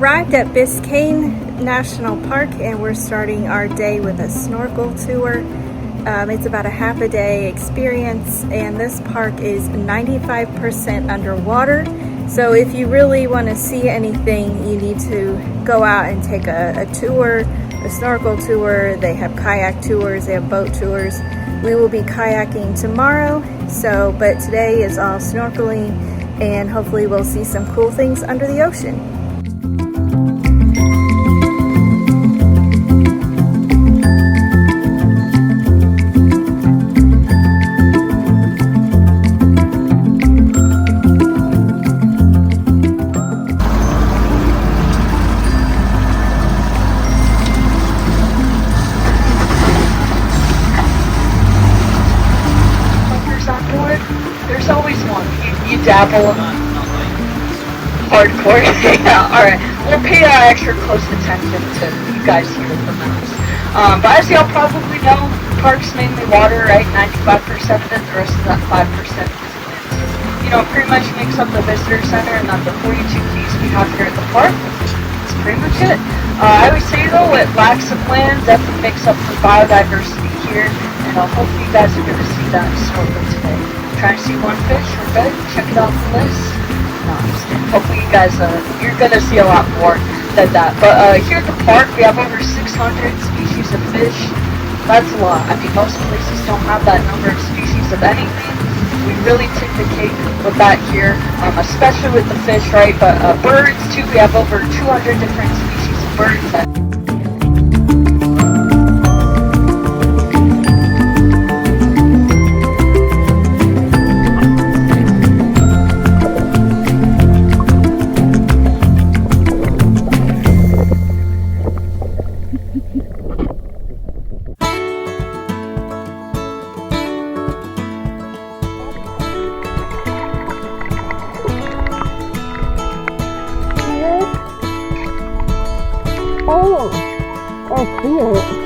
arrived at Biscayne National Park and we're starting our day with a snorkel tour. It's about a half a day experience, and this park is 95% underwater. So if you really want to see anything, you need to go out and take a tour, a snorkel tour. They have kayak tours, they have boat tours. We will be kayaking tomorrow, but today is all snorkeling, and hopefully we'll see some cool things under the ocean. There's always one. You dabble hardcore. Yeah, alright. We'll pay extra close attention to you guys here at the maps. But as y'all probably know, the park's mainly water, right? 95% of it, the rest of that 5% is land. Pretty much makes up the visitor center and then the 42 keys we have here at the park. That's pretty much it. I would say though, it lacks some land, definitely makes up for biodiversity here, and hopefully you guys are going to see that in snorkeling today. Trying to see one fish or good, check it off the list. No, I'm just kidding. Hopefully you guys, you're going to see a lot more than that. But here at the park, we have over 600 species of fish. That's a lot. I mean, most places don't have that number of species of anything. We really take the cake with that here, especially with the fish, right? But birds too, we have over 200 different species of birds. Oh, I see it.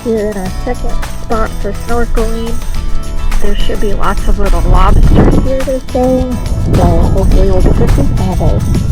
We're in our second spot for snorkeling. There should be lots of little lobsters here, they're saying, so hopefully we'll get to see some of those.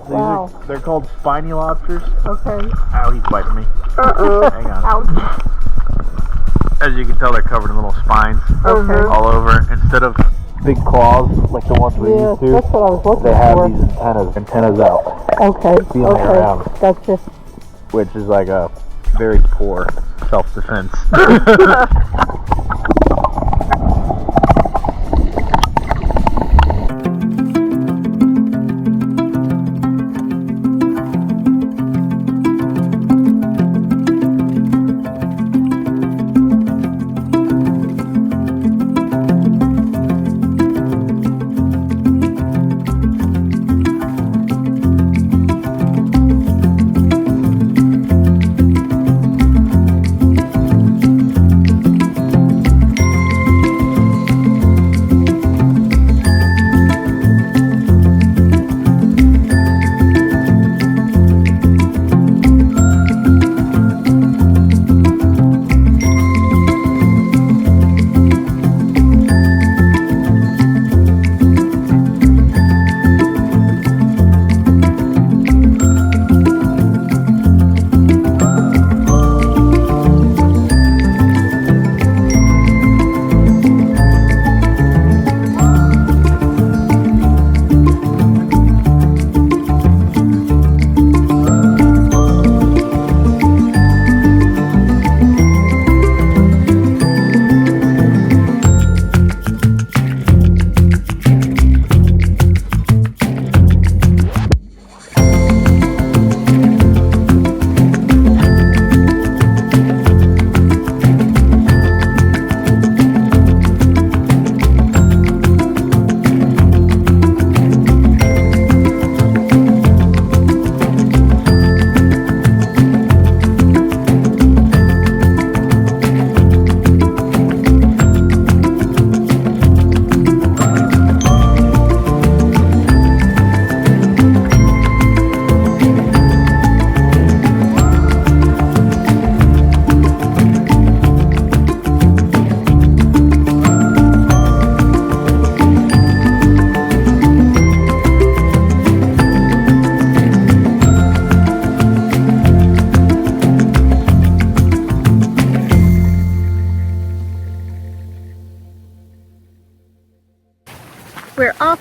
Wow. They're called spiny lobsters. Okay. Ow, he's biting me. Uh-oh. Hang on. Ouch. As you can tell, they're covered in little spines all over. Instead of big claws like the ones we used to, that's what I was looking they have for. these antennas out. Okay. Feeling around. Gotcha. Which is like a very poor self-defense.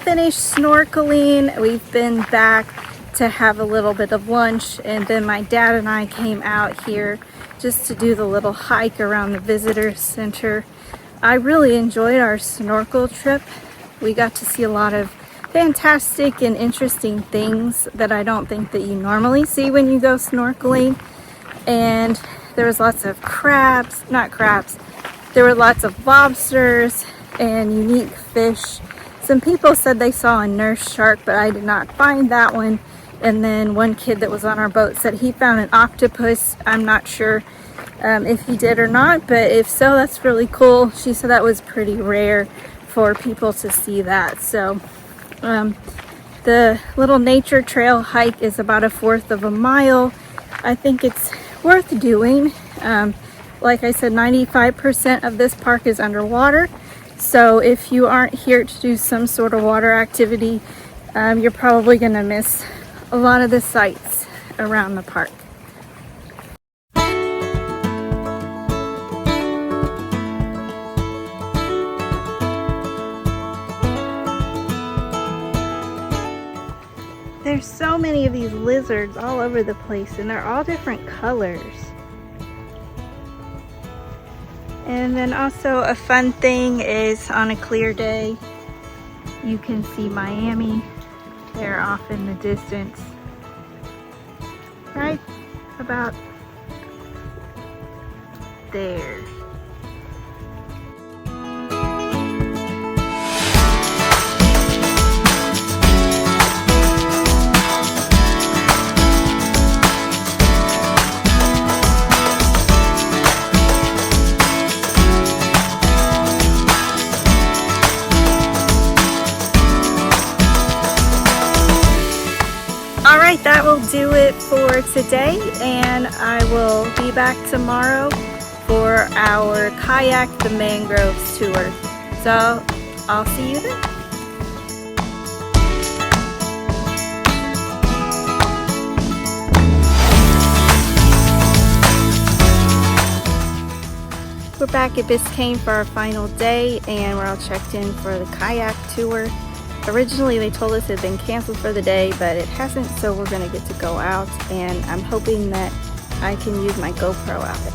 finished snorkeling. We've been back to have a little bit of lunch, and then my dad and I came out here just to do the little hike around the visitor center. I really enjoyed our snorkel trip. We got to see a lot of fantastic and interesting things that I don't think that you normally see when you go snorkeling. And there was lots of crabs, not crabs, there were lots of lobsters and unique fish. Some people said they saw a nurse shark, but I did not find that one. And then one kid that was on our boat said he found an octopus. I'm not sure if he did or not, but if so, that's really cool. She said that was pretty rare for people to see that. So the little nature trail hike is about 1/4 of a mile. I think it's worth doing. Like I said, 95% of this park is underwater. So if you aren't here to do some sort of water activity, you're probably going to miss a lot of the sights around the park. There's so many of these lizards all over the place, and they're all different colors. And then also a fun thing is on a clear day, you can see Miami. They're off in the distance, right about there. Alright, that will do it for today, and I will be back tomorrow for our Kayak the Mangroves tour. So I'll see you then. We're back at Biscayne for our final day, and we're all checked in for the kayak tour. Originally they told us it had been canceled for the day, but it hasn't, so we're going to get to go out, and I'm hoping that I can use my GoPro out there.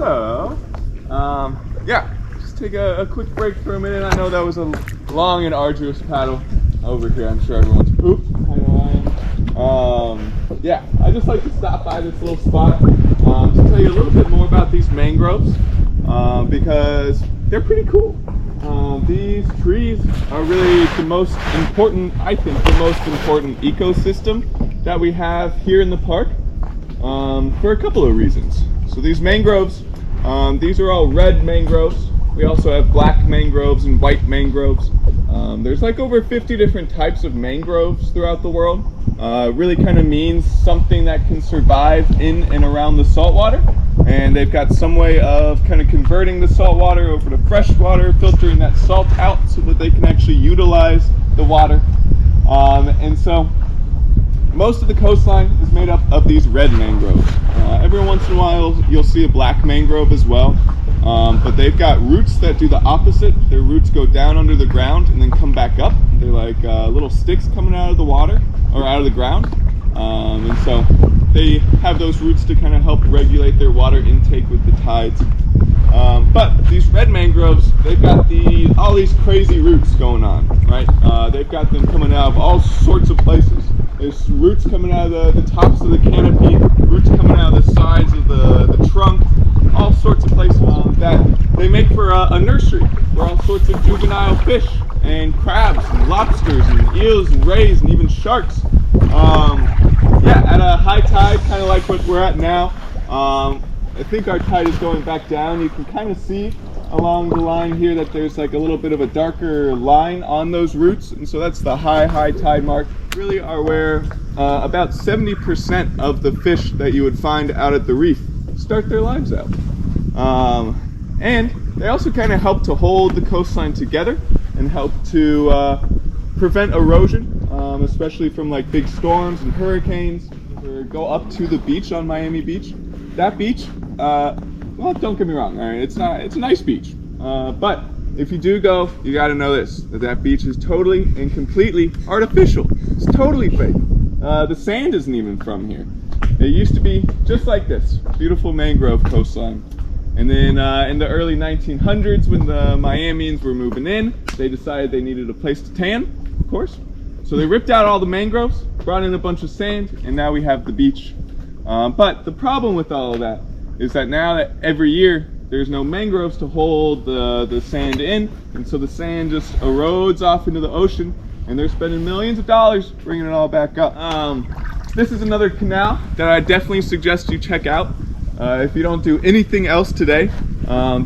So, yeah, just take a quick break for a minute. I know that was a long and arduous paddle over here. I'm sure everyone's pooped. Yeah, I just like to stop by this little spot to tell you a little bit more about these mangroves because they're pretty cool. These trees are really the most important, I think, the most important ecosystem that we have here in the park for a couple of reasons. So these mangroves, these are all red mangroves. We also have black mangroves and white mangroves. There's like over 50 different types of mangroves throughout the world. Really kind of means something that can survive in and around the saltwater. And they've got some way of kind of converting the salt water over to fresh water, filtering that salt out so that they can actually utilize the water. And so most of the coastline is made up of these red mangroves. Every once in a while you'll see a black mangrove as well, but they've got roots that do the opposite. Their roots go down under the ground and then come back up. They're like little sticks coming out of the water or out of the ground, and so they have those roots to kind of help regulate their water intake with the tides. But these red mangroves, they've got all these crazy roots going on, right? They've got them coming out of all sorts of places. There's roots coming out of the tops of the canopy, roots coming out of the sides of the trunk, all sorts of places that they make for a nursery for all sorts of juvenile fish and crabs and lobsters and eels and rays and even sharks. Yeah, at a high tide, kind of like what we're at now, I think our tide is going back down. You can kind of see along the line here that there's like a little bit of a darker line on those roots, and so that's the high tide mark. Really are where about 70% of the fish that you would find out at the reef start their lives out. And they also kind of help to hold the coastline together and help to prevent erosion, especially from like big storms and hurricanes. Or go up to the beach on Miami Beach. That beach, well, don't get me wrong, all right, it's a nice beach, but if you do go, you got to know that beach is totally and completely artificial. It's totally fake. The sand isn't even from here. It used to be just like this beautiful mangrove coastline. And then in the early 1900s, when the Miamians were moving in, they decided they needed a place to tan, of course. So they ripped out all the mangroves, brought in a bunch of sand, and now we have the beach. But the problem with all of that is that now that every year there's no mangroves to hold the sand in, and so the sand just erodes off into the ocean, and they're spending millions of dollars bringing it all back up. This is another canal that I definitely suggest you check out. If you don't do anything else today,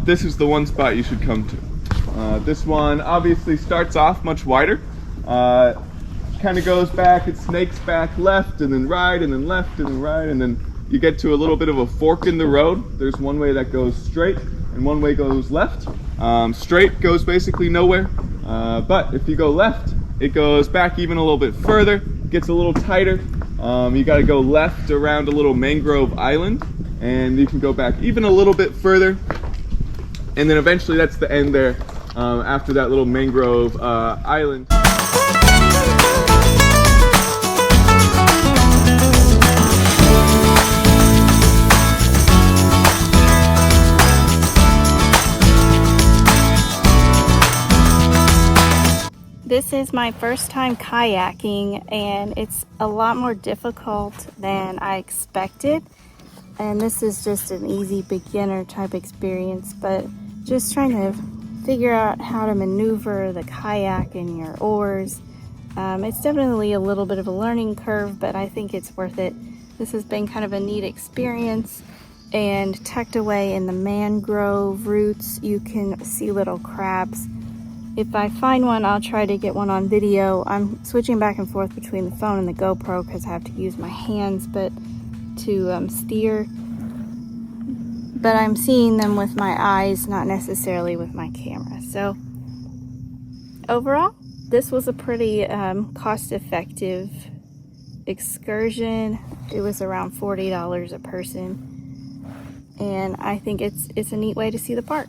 this is the one spot you should come to. This one obviously starts off much wider. Kind of goes back, it snakes back left and then right and then left and then right, and then you get to a little bit of a fork in the road. There's one way that goes straight and one way goes left. Straight goes basically nowhere, but if you go left, it goes back even a little bit further, gets a little tighter. You got to go left around a little mangrove island, and you can go back even a little bit further, and then eventually that's the end there after that little mangrove island. This is my first time kayaking, and it's a lot more difficult than I expected. And this is just an easy beginner type experience, but just trying to figure out how to maneuver the kayak and your oars. It's definitely a little bit of a learning curve, but I think it's worth it. This has been kind of a neat experience, and tucked away in the mangrove roots you can see little crabs. If I find one, I'll try to get one on video. I'm switching back and forth between the phone and the GoPro because I have to use my hands to steer. But I'm seeing them with my eyes, not necessarily with my camera. So overall, this was a pretty cost-effective excursion. It was around $40 a person, and I think it's a neat way to see the park.